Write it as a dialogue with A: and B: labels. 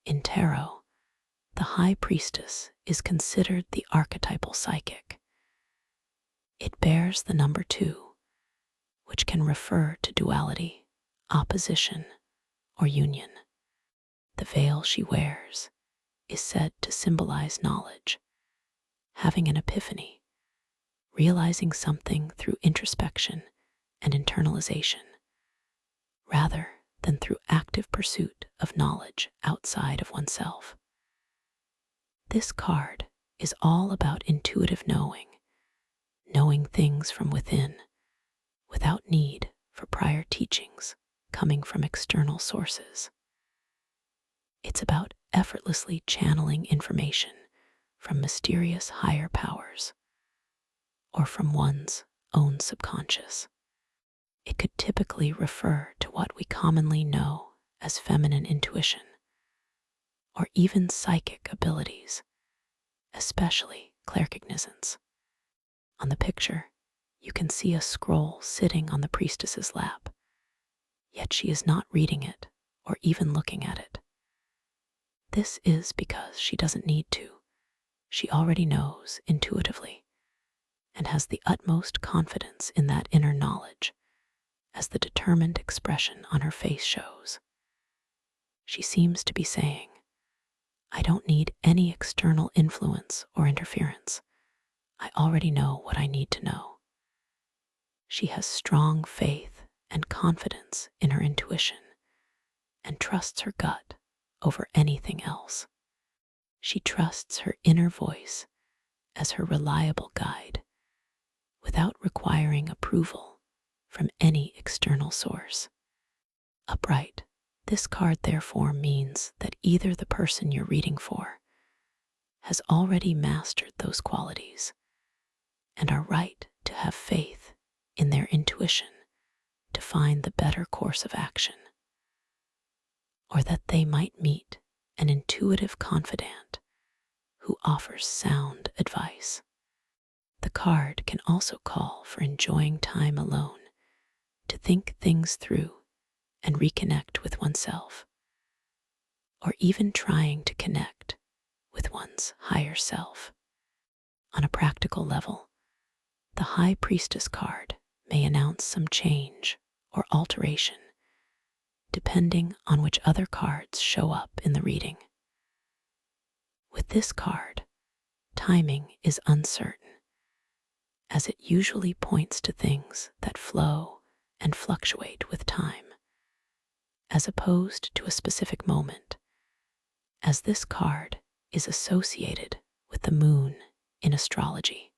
A: In tarot, the High Priestess is considered the archetypal psychic. It bears the number 2, which can refer to duality, opposition, or union. The veil she wears is said to symbolize knowledge, having an epiphany, realizing something through introspection and internalization, rather than through active pursuit of knowledge outside of oneself. This card is all about intuitive knowing things from within, without need for prior teachings coming from external sources. It's about effortlessly channeling information from mysterious higher powers or from one's own subconscious. It could typically refer to what we commonly know as feminine intuition or even psychic abilities, especially claircognizance. On the picture, you can see a scroll sitting on the priestess's lap, yet she is not reading it or even looking at it. This is because she doesn't need to. She already knows intuitively and has the utmost confidence in that inner knowledge, as the determined expression on her face shows. She seems to be saying, I don't need any external influence or interference. I already know what I need to know. She has strong faith and confidence in her intuition and trusts her gut over anything else. She trusts her inner voice as her reliable guide without requiring approval from any external source. Upright, this card therefore means that either the person you're reading for has already mastered those qualities and are right to have faith in their intuition to find the better course of action, or that they might meet an intuitive confidant who offers sound advice. The card can also call for enjoying time alone to think things through and reconnect with oneself, or even trying to connect with one's higher self. On a practical level, the High Priestess card may announce some change or alteration, depending on which other cards show up in the reading. With this card, timing is uncertain, as it usually points to things that flow and fluctuate with time, as opposed to a specific moment, as this card is associated with the moon in astrology.